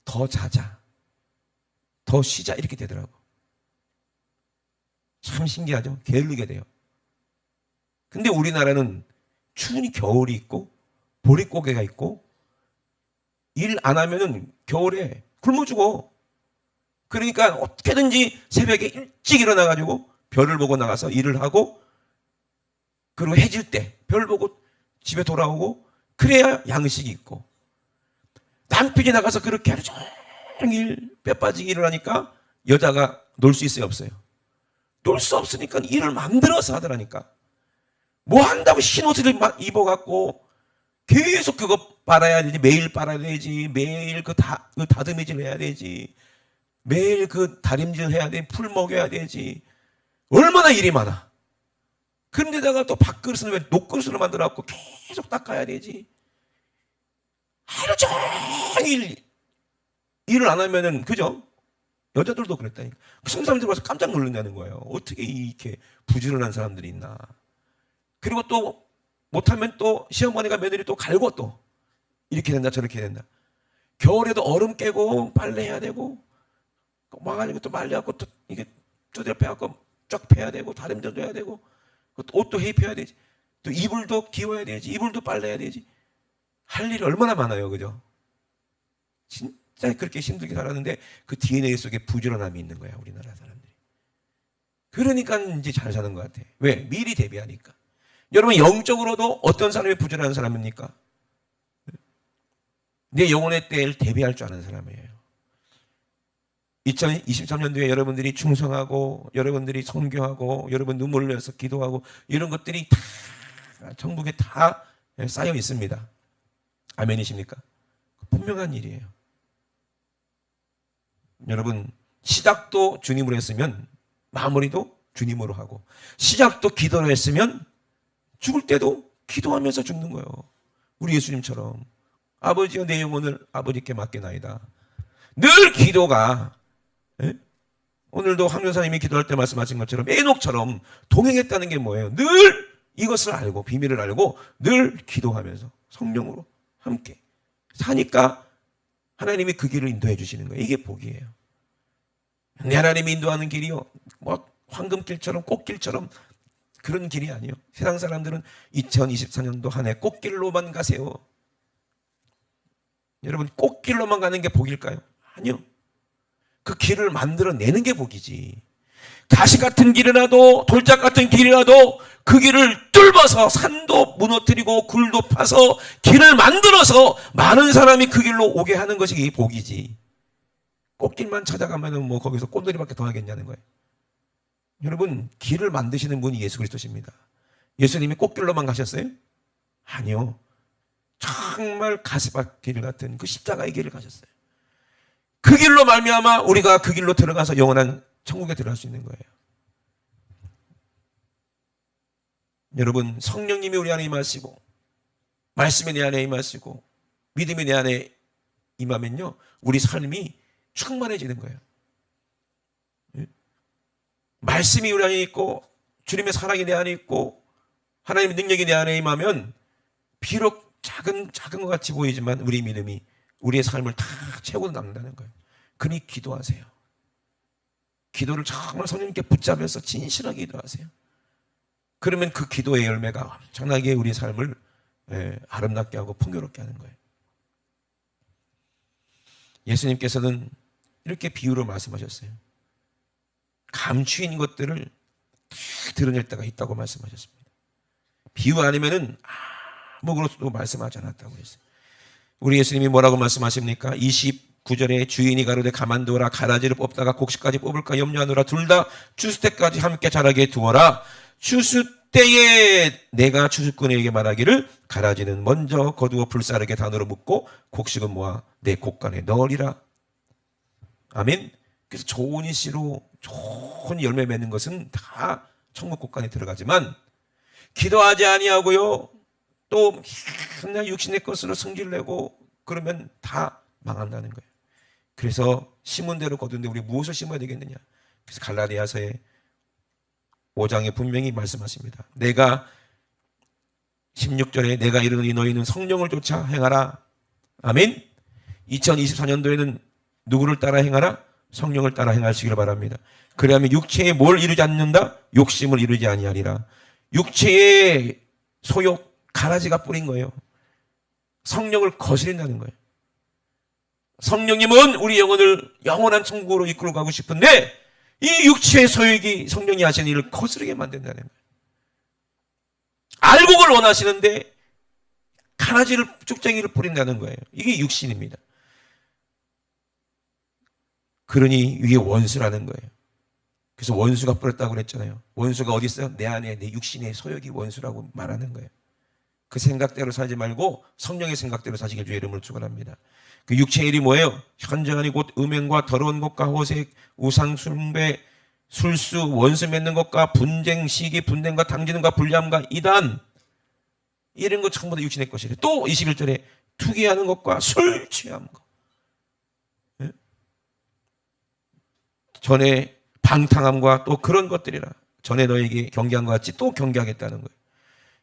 [SPEAKER 1] 더 자자, 더 쉬자, 이렇게 되더라고. 참 신기하죠? 게을르게 돼요. 근데 우리나라는 추운 겨울이 있고 보릿고개가 있고 일 안 하면은 겨울에 굶어 죽어. 그러니까 어떻게든지 새벽에 일찍 일어나가지고 별을 보고 나가서 일을 하고, 그리고 해질 때 별 보고 집에 돌아오고, 그래야 양식이 있고. 남편이 나가서 그렇게 하루 종일 뼈 빠지게 일을 하니까 여자가 놀 수 있어요, 없어요? 놀 수 없으니까 일을 만들어서 하더라니까. 뭐 한다고 흰옷을 입어갖고 계속 그거 빨아야 되지, 매일 빨아야 되지, 매일 그 다듬이질 해야 되지, 매일 그 다림질 해야 돼, 풀 먹여야 되지. 얼마나 일이 많아. 그런데다가 또 밥그릇을 왜 녹그릇으로 만들어갖고 계속 닦아야 되지. 하루 종일 일을 안 하면은, 그죠? 여자들도 그랬다니까. 그 사람들 와서 깜짝 놀란다는 거예요. 어떻게 이렇게 부지런한 사람들이 있나. 그리고 또 못하면 또 시어머니가 며느리 또 갈고 또 이렇게 된다 저렇게 된다. 겨울에도 얼음 깨고 빨래해야 되고, 와가지고 또 말려갖고 또 이게 두드려 패갖고 쫙 패야 되고, 다림질도 해야 되고, 또 옷도 해입혀야 되지, 또 이불도 기워야 되지, 이불도 빨래해야 되지. 할 일이 얼마나 많아요, 그죠? 진짜 그렇게 힘들게 살았는데 그 DNA 속에 부지런함이 있는 거야, 우리나라 사람들이. 그러니까 이제 잘 사는 것 같아. 왜? 미리 대비하니까. 여러분 영적으로도 어떤 사람이 부지런한 사람입니까? 내 영혼의 때를 대비할 줄 아는 사람이에요. 2023년도에 여러분들이 충성하고 여러분들이 선교하고 여러분 눈물 흘려서 기도하고 이런 것들이 다 천국에 다 쌓여 있습니다. 아멘이십니까? 분명한 일이에요. 여러분 시작도 주님으로 했으면 마무리도 주님으로 하고 시작도 기도로 했으면 죽을 때도 기도하면서 죽는 거예요. 우리 예수님처럼 아버지여 내 영혼을 아버지께 맡겨나이다. 늘 기도가 오늘도 황 교사님이 기도할 때 말씀하신 것처럼 에녹처럼 동행했다는 게 뭐예요? 늘 이것을 알고 비밀을 알고 늘 기도하면서 성령으로 함께 사니까 하나님이 그 길을 인도해 주시는 거예요. 이게 복이에요. 내 하나님이 인도하는 길이요 뭐 황금길처럼 꽃길처럼 그런 길이 아니에요. 세상 사람들은 2024년도 한 해 꽃길로만 가세요. 여러분 꽃길로만 가는 게 복일까요? 아니요. 그 길을 만들어내는 게 복이지. 가시 같은 길이라도 돌짝 같은 길이라도 그 길을 뚫어서 산도 무너뜨리고 굴도 파서 길을 만들어서 많은 사람이 그 길로 오게 하는 것이 복이지. 꽃길만 찾아가면 뭐 거기서 꽃놀이밖에 더 하겠냐는 거예요. 여러분 길을 만드시는 분이 예수 그리스도십니다. 예수님이 꽃길로만 가셨어요? 아니요. 정말 가시밭 길 같은 그 십자가의 길을 가셨어요. 그 길로 말미암아 우리가 그 길로 들어가서 영원한 천국에 들어갈 수 있는 거예요. 여러분 성령님이 우리 안에 임하시고 말씀이 내 안에 임하시고 믿음이 내 안에 임하면요 우리 삶이 충만해지는 거예요. 말씀이 우리 안에 있고 주님의 사랑이 내 안에 있고 하나님의 능력이 내 안에 임하면 비록 작은 것 같이 보이지만 우리 믿음이 우리의 삶을 다 채우고 남는다는 거예요. 그러니 기도하세요. 기도를 정말 성령님께 붙잡아서 진실하게 기도하세요. 그러면 그 기도의 열매가 엄청나게 우리의 삶을 아름답게 하고 풍요롭게 하는 거예요. 예수님께서는 이렇게 비유로 말씀하셨어요. 감추인 것들을 다 드러낼 때가 있다고 말씀하셨습니다. 비유 아니면은 아무것도 말씀하지 않았다고 했어요. 우리 예수님이 뭐라고 말씀하십니까? 29절에 주인이 가로되 가만두어라. 가라지를 뽑다가 곡식까지 뽑을까 염려하노라. 둘 다 추수 때까지 함께 자라게 두어라. 추수 때에 내가 추수꾼에게 말하기를 가라지는 먼저 거두어 불사르게 단으로 묶고 곡식은 모아 내 곡간에 넣으리라. 아멘. 그래서 좋은 이씨로 좋은 열매 맺는 것은 다 천국 곡간에 들어가지만 기도하지 아니하고요 또 맨날 육신의 것으로 성질 내고 그러면 다 망한다는 거예요. 그래서 심은 대로 거두는데 우리 무엇을 심어야 되겠느냐. 그래서 갈라디아서의 5장에 분명히 말씀하십니다. 내가 16절에 내가 이르노니 너희는 성령을 쫓아 행하라. 아멘. 2024년도에는 누구를 따라 행하라? 성령을 따라 행하시기를 바랍니다. 그러면 육체에 뭘 이루지 않는다? 욕심을 이루지 아니하리라. 육체의 소욕, 가라지가 뿌린 거예요. 성령을 거스린다는 거예요. 성령님은 우리 영혼을 영원한 천국으로 이끌고 가고 싶은데 이 육체의 소욕이 성령이 하시는 일을 거스르게 만든다는 거예요. 알곡을 원하시는데 가라지를 쭉쟁이를 뿌린다는 거예요. 이게 육신입니다. 그러니 이게 원수라는 거예요. 그래서 원수가 뿌렸다고 그랬잖아요. 원수가 어디 있어요? 내 안에 내 육신의 소욕이 원수라고 말하는 거예요. 그 생각대로 살지 말고 성령의 생각대로 사시길 주의 이름으로 축원합니다. 그 육체의 일이 뭐예요? 현저하니 곧 음행과 더러운 것과 호색, 우상 숭배, 술수, 원수 맺는 것과 분쟁, 시기, 분쟁과 당지는과 불리함과 이단 이런 것 전부 다 육신의 것이래. 또 21절에 투기하는 것과 술 취함 것. 전에 방탕함과 또 그런 것들이라. 전에 너에게 경계한 것 같이 또 경계하겠다는 거예요.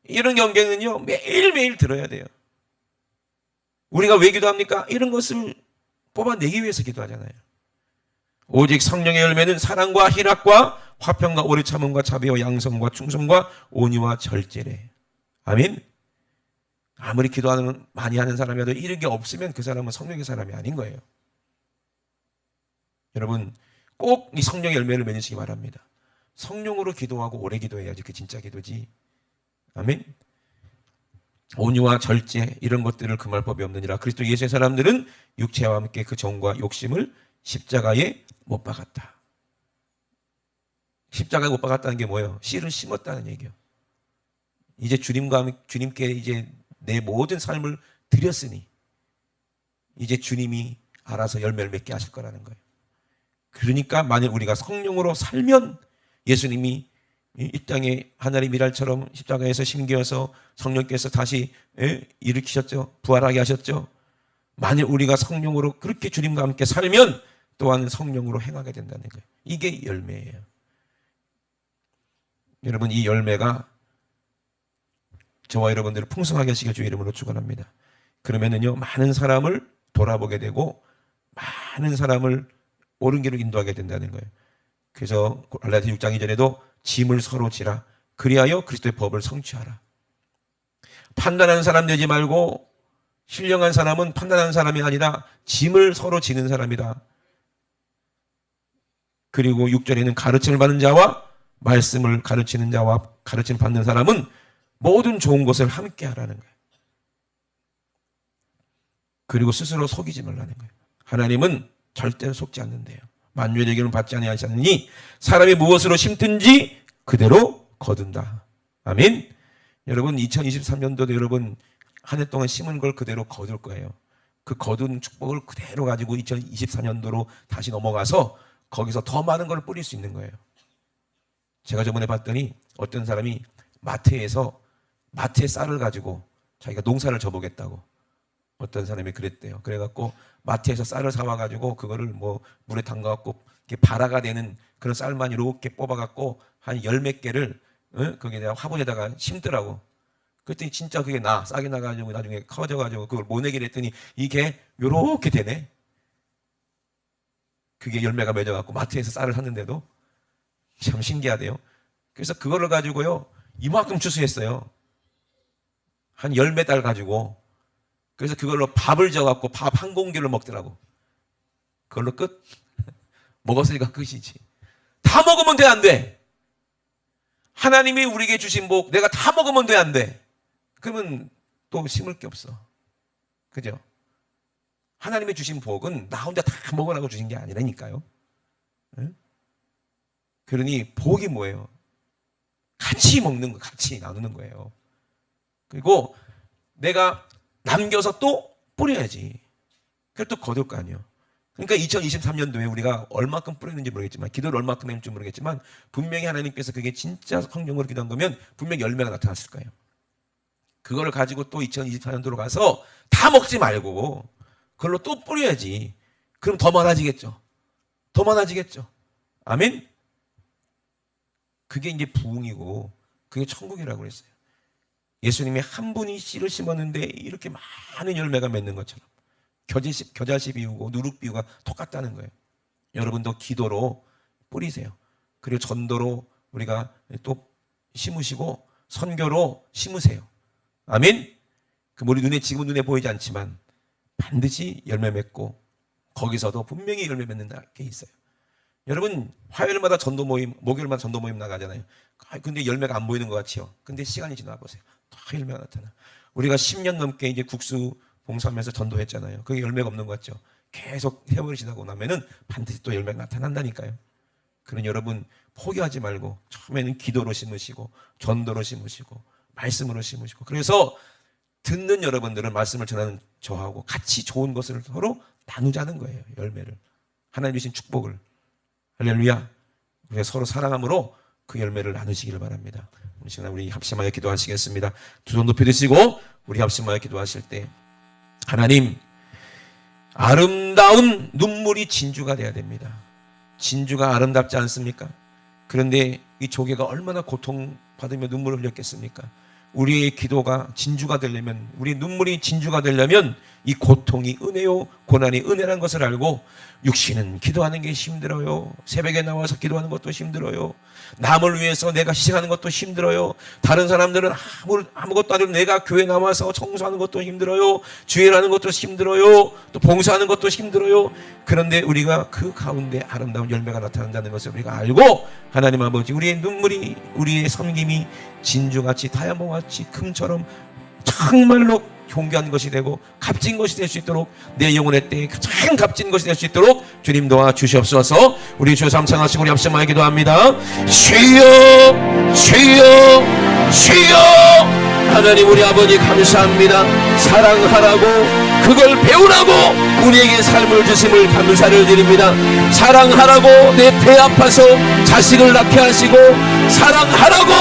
[SPEAKER 1] 이런 경계는요 매일매일 들어야 돼요. 우리가 왜 기도합니까? 이런 것을 뽑아내기 위해서 기도하잖아요. 오직 성령의 열매는 사랑과 희락과 화평과 오래 참음과 자비와 양성과 충성과 온유와 절제래. 아멘. 아무리 기도하는 많이 하는 사람이라도 이런 게 없으면 그 사람은 성령의 사람이 아닌 거예요. 여러분 꼭 이 성령의 열매를 맺으시기 바랍니다. 성령으로 기도하고 오래 기도해야지 그게 진짜 기도지. 아멘. 온유와 절제 이런 것들을 금할 법이 없느니라. 그리스도 예수의 사람들은 육체와 함께 그 정과 욕심을 십자가에 못 박았다. 십자가에 못 박았다는 게 뭐예요? 씨를 심었다는 얘기예요. 이제 주님께 이제 내 모든 삶을 드렸으니 이제 주님이 알아서 열매를 맺게 하실 거라는 거예요. 그러니까 만일 우리가 성령으로 살면 예수님이 이 땅에 하늘의 미랄처럼 십자가에서 심겨서 성령께서 다시 일으키셨죠. 부활하게 하셨죠. 만일 우리가 성령으로 그렇게 주님과 함께 살면 또한 성령으로 행하게 된다는 거예요. 이게 열매예요. 여러분 이 열매가 저와 여러분들을 풍성하게 하시길 주의 이름으로 축원합니다. 그러면은요 많은 사람을 돌아보게 되고 많은 사람을 옳은 길로 인도하게 된다는 거예요. 그래서 갈라디아 6장 이전에도 짐을 서로 지라 그리하여 그리스도의 법을 성취하라. 판단하는 사람 되지 말고 신령한 사람은 판단하는 사람이 아니라 짐을 서로 지는 사람이다. 그리고 6절에는 가르침을 받는 자와 말씀을 가르치는 자와 가르침 받는 사람은 모든 좋은 것을 함께 하라는 거예요. 그리고 스스로 속이지 말라는 거예요. 하나님은 절대로 속지 않는데요. 만유의 기름을 받지 아니하셨느니 사람이 무엇으로 심든지 그대로 거둔다. 아멘. 여러분 2023년도도 여러분 한 해 동안 심은 걸 그대로 거둘 거예요. 그 거둔 축복을 그대로 가지고 2024년도로 다시 넘어가서 거기서 더 많은 걸 뿌릴 수 있는 거예요. 제가 저번에 봤더니 어떤 사람이 마트에 쌀을 가지고 자기가 농사를 져보겠다고 어떤 사람이 그랬대요. 그래갖고 마트에서 쌀을 사와가지고 그거를 뭐 물에 담가갖고 발화가 되는 그런 쌀만 이렇게 뽑아갖고 한 열 몇 개를 거기에다가 화분에다가 심더라고. 그랬더니 진짜 그게 싹이 나가지고 나중에 커져가지고 그걸 모내기를 했더니 이게 요렇게 되네. 그게 열매가 맺어갖고 마트에서 쌀을 샀는데도 참 신기하대요. 그래서 그거를 가지고요 이만큼 추수했어요. 한 열 몇 달 가지고. 그래서 그걸로 밥을 져갖고 밥 한 공기를 먹더라고. 그걸로 끝? 먹었으니까 끝이지. 다 먹으면 돼, 안 돼? 하나님이 우리에게 주신 복, 내가 다 먹으면 돼, 안 돼? 그러면 또 심을 게 없어. 그죠? 하나님이 주신 복은 나 혼자 다 먹으라고 주신 게 아니라니까요. 응? 그러니 복이 뭐예요? 같이 먹는 거, 같이 나누는 거예요. 그리고 내가 남겨서 또 뿌려야지. 그걸 또 거둘 거 아니에요. 그러니까 2023년도에 우리가 얼마큼 뿌리는지 모르겠지만 기도를 얼마큼 했는지 모르겠지만 분명히 하나님께서 그게 진짜 성령으로 기도한 거면 분명히 열매가 나타났을 거예요. 그거를 가지고 또 2024년도로 가서 다 먹지 말고 그걸로 또 뿌려야지. 그럼 더 많아지겠죠. 더 많아지겠죠. 아멘? 그게 이제 부흥이고 그게 천국이라고 그랬어요. 예수님이 한 분이 씨를 심었는데 이렇게 많은 열매가 맺는 것처럼 겨자씨 비우고 누룩 비우가 똑같다는 거예요. 여러분도 기도로 뿌리세요. 그리고 전도로 우리가 또 심으시고 선교로 심으세요. 아멘. 그 우리 지금은 눈에 보이지 않지만 반드시 열매 맺고 거기서도 분명히 열매 맺는 게 있어요. 여러분 화요일마다 전도 모임, 목요일마다 전도 모임 나가잖아요. 근데 열매가 안 보이는 것 같지요. 근데 시간이 지나 보세요. 다 열매가 나타나. 우리가 10년 넘게 이제 국수 봉사하면서 전도했잖아요. 그게 열매가 없는 것 같죠. 계속 세월이 지나고 나면은 반드시 또 열매가 나타난다니까요. 그러니 여러분 포기하지 말고 처음에는 기도로 심으시고 전도로 심으시고 말씀으로 심으시고 그래서 듣는 여러분들은 말씀을 전하는 저하고 같이 좋은 것을 서로 나누자는 거예요. 열매를. 하나님 주신 축복을. 할렐루야. 우리가 서로 사랑함으로 그 열매를 나누시기를 바랍니다. 오늘 시간 우리 합심하여 기도하시겠습니다. 두 손 높이 드시고 우리 합심하여 기도하실 때 하나님 아름다운 눈물이 진주가 돼야 됩니다. 진주가 아름답지 않습니까? 그런데 이 조개가 얼마나 고통받으며 눈물을 흘렸겠습니까? 우리의 기도가 진주가 되려면 우리의 눈물이 진주가 되려면 이 고통이 은혜요 고난이 은혜라는 것을 알고 육신은 기도하는 게 힘들어요. 새벽에 나와서 기도하는 것도 힘들어요. 남을 위해서 내가 희생하는 것도 힘들어요. 다른 사람들은 아무것도 아니고 내가 교회 나와서 청소하는 것도 힘들어요. 주일하는 것도 힘들어요. 또 봉사하는 것도 힘들어요. 그런데 우리가 그 가운데 아름다운 열매가 나타난다는 것을 우리가 알고 하나님 아버지 우리의 눈물이 우리의 섬김이 진주같이 다이아몬드같이 금처럼 정말로 존귀한 것이 되고 값진 것이 될 수 있도록 내 영혼의 때에 가장 값진 것이 될 수 있도록 주님 도와주시옵소서. 우리 주 삼창하시고 우리 합심하여 기도합니다. 주여 주여 주여. 하나님 우리 아버지 감사합니다. 사랑하라고 그걸 배우라고 우리에게 삶을 주심을 감사를 드립니다. 사랑하라고 내 배 아파서 자식을 낳게 하시고 사랑하라고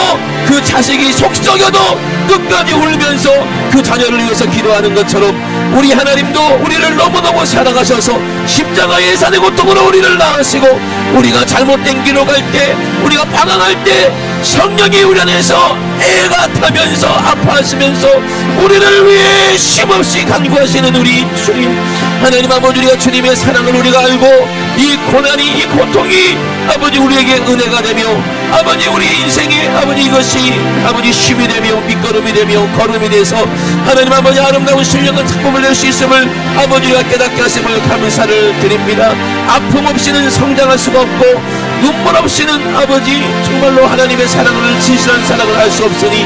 [SPEAKER 1] 그 자식이 속 썩여도 끝까지 울면서 그 자녀를 위해서 기도하는 것처럼 우리 하나님도 우리를 너무너무 사랑하셔서 십자가의 예산의 고통으로 우리를 낳으시고 우리가 잘못된 길로 갈 때 우리가 방황할 때 성령이 우리 안에서 애가 타면서 아파하시면서 우리를 위해 쉼없이 간구하시는 우리 주님 하나님 아버지 우리가 주님의 사랑을 우리가 알고 이 고난이 이 고통이 아버지 우리에게 은혜가 되며 아버지 우리 인생에 아버지 이것이 아버지 쉼이 되며 밑거름이 되며 걸음이 돼서 하나님 아버지 아름다운 신령한 작품을 낼 수 있음을 아버지가 깨닫게 하심을 감사를 드립니다. 아픔 없이는 성장할 수가 없고 눈물 없이는 아버지 정말로 하나님의 사랑을 진실한 사랑을 할 수 없으니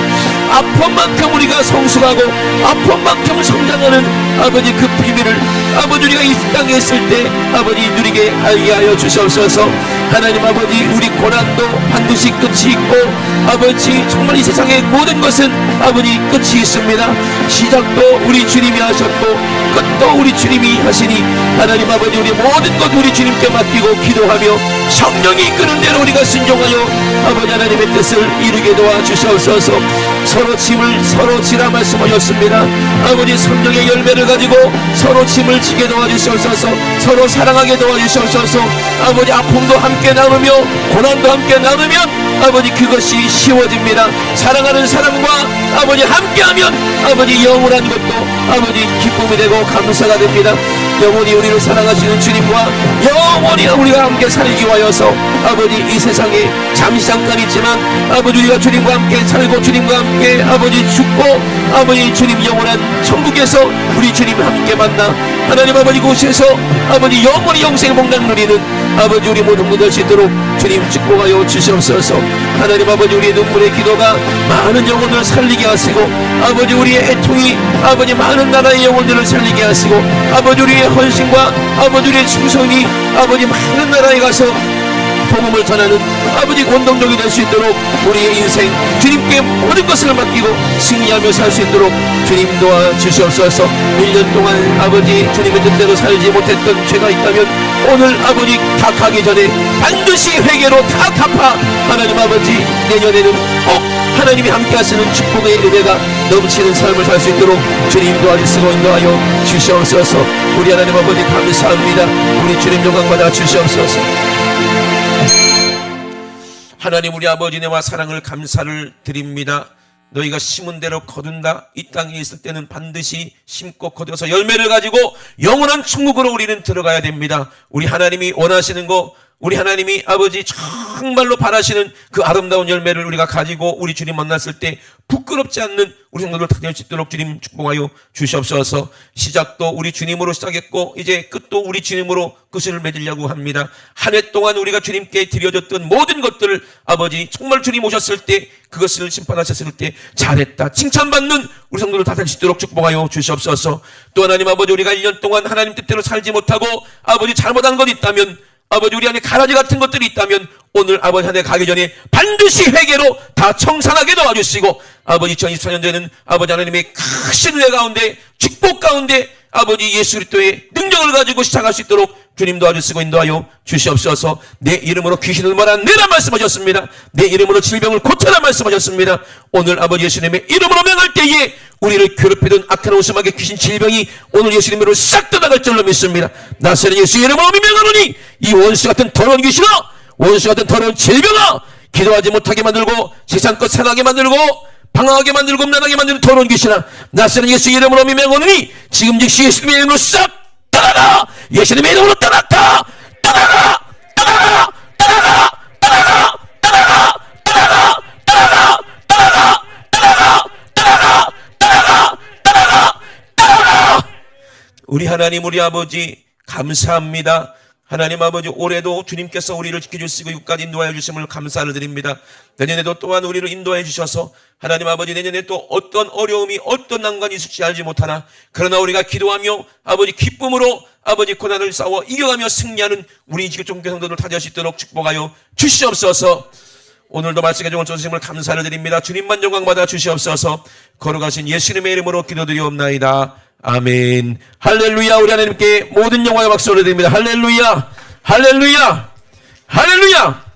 [SPEAKER 1] 아픈 만큼 우리가 성숙하고 아픈 만큼 성장하는 아버지 그 비밀을 아버지 우리가 이 땅에 있을 때 아버지 누리게 알게 하여 주시옵소서. 하나님 아버지 우리 고난도 반드시 끝이 있고 아버지 정말 이 세상의 모든 것은 아버지 끝이 있습니다. 시작도 우리 주님이 하셨고 끝도 우리 주님이 하시니 하나님 아버지 우리 모든 것 우리 주님께 맡기고 기도하며 성령이 이끄는 대로 우리가 순종하여 아버지 하나님의 뜻을 이루게 도와주시옵소서. 서로 짐을 서로 지라 말씀하셨습니다. 아버지 성령의 열매를 가지고 서로 짐을 지게 도와주시옵소서. 서로 사랑하게 도와주시옵소서. 아버지 아픔도 함께 나누며 고난도 함께 나누면 아버지 그것이 쉬워집니다. 사랑하는 사람과 아버지 함께하면 아버지 영원한 것도 아버지 기쁨이 되고 감사가 됩니다. 영원히 우리를 사랑하시는 주님과 영원히 우리가 함께 살기 위하여서 아버지 이 세상에 잠시 잠깐 있지만 아버지 우리가 주님과 함께 살고 주님과 함께 아버지 죽고 아버지 주님 영원한 천국에서 우리 주님 함께 만나 하나님 아버지 곳에서 아버지 영원히 영생의 복락 누리는 아버지 우리 모든 분들 수 있도록 주님 축복하여 주시옵소서. 하나님 아버지 우리의 눈물의 기도가 많은 영혼을 살리게 하시고 아버지 우리의 애통이 아버지 많은 나라의 영혼들을 살리게 하시고 아버지 우리의 헌신과 아버지 우리의 충성이 아버지 많은 나라에 가서 복음을 전하는 아버지 권동력이 될 수 있도록 우리의 인생 주님께 모든 것을 맡기고 승리하며 살 수 있도록 주님 도와주시옵소서. 1년 동안 아버지 주님의 뜻대로 살지 못했던 죄가 있다면 오늘 아버지 다 가기 전에 반드시 회개로 다 갚아 하나님 아버지 내년에는 꼭 하나님이 함께 하시는 축복의 은혜가 넘치는 삶을 살 수 있도록 주님 도와주시고 인도하여 주시옵소서. 우리 하나님 아버지 감사합니다. 우리 주님 영광 받아 주시옵소서. 하나님 우리 아버지 내와 사랑을 감사를 드립니다. 너희가 심은 대로 거둔다. 이 땅에 있을 때는 반드시 심고 거둬서 열매를 가지고 영원한 천국으로 우리는 들어가야 됩니다. 우리 하나님이 원하시는 거 우리 하나님이 아버지 정말로 바라시는 그 아름다운 열매를 우리가 가지고 우리 주님 만났을 때 부끄럽지 않는 우리 성도들 다 될 수 있도록 주님 축복하여 주시옵소서. 시작도 우리 주님으로 시작했고 이제 끝도 우리 주님으로 끝을 맺으려고 합니다. 한 해 동안 우리가 주님께 드려졌던 모든 것들을 아버지 정말 주님 오셨을 때 그것을 심판하셨을 때 잘했다 칭찬받는 우리 성도들 다 될 수 있도록 축복하여 주시옵소서. 또 하나님 아버지 우리가 1년 동안 하나님 뜻대로 살지 못하고 아버지 잘못한 것 있다면 아버지 우리 안에 가라지 같은 것들이 있다면 오늘 아버지 한 해 가기 전에 반드시 회개로 다 청산하게 도와주시고 아버지 2024년도에는 아버지 하나님의 크신 은혜 가운데 축복 가운데 아버지 예수 그리스도의 능력을 가지고 시작할 수 있도록 주님 도와주시고 인도하여 주시옵소서. 내 이름으로 귀신을 몰아내라 말씀하셨습니다. 내 이름으로 질병을 고쳐라 말씀하셨습니다. 오늘 아버지 예수님의 이름으로 명할 때에 우리를 괴롭히던 악한 오수막의 귀신 질병이 오늘 예수님으로 싹 떠나갈 줄로 믿습니다. 나사렛 예수 이름으로 명하노니 이 원수 같은 더러운 귀신아 원수 같은 더러운 질병아 기도하지 못하게 만들고 세상껏 상하게 만들고 방황하게 만들고 음란하게 만드는 더러운 귀신아 나사렛 예수 이름으로 명하노니 지금 즉시 예수님의 이름으로 싹 떠나라 떠나가! 예수님의 이름으로 떠나가! 떠나가! 떠나가! 떠나가! 떠나가! 떠나가! 떠나가! 떠나가! 떠나가! 떠나가! 떠나가! 떠나가! 떠나가! 떠나가! 우리 하나님, 우리 아버지 감사합니다. 하나님 아버지, 올해도 주님께서 우리를 지켜주시고 이곳까지 인도하여 주심을 감사를 드립니다. 내년에도 또한 우리를 인도하여 주셔서 하나님 아버지, 내년에 또 어떤 어려움이 어떤 난관이 있을지 알지 못하나 그러나 우리가 기도하며 아버지 기쁨으로 아버지 고난을 싸워 이겨가며 승리하는 우리 지교종교 성도들 타지할 수 있도록 축복하여 주시옵소서. 오늘도 말씀해 주신 주심을 감사를 드립니다. 주님만 영광 받아 주시옵소서. 걸어가신 예수님의 이름으로 기도드리옵나이다. 아멘. 할렐루야. 우리 하나님께 모든 영광의 박수를 드립니다. 할렐루야. 할렐루야. 할렐루야.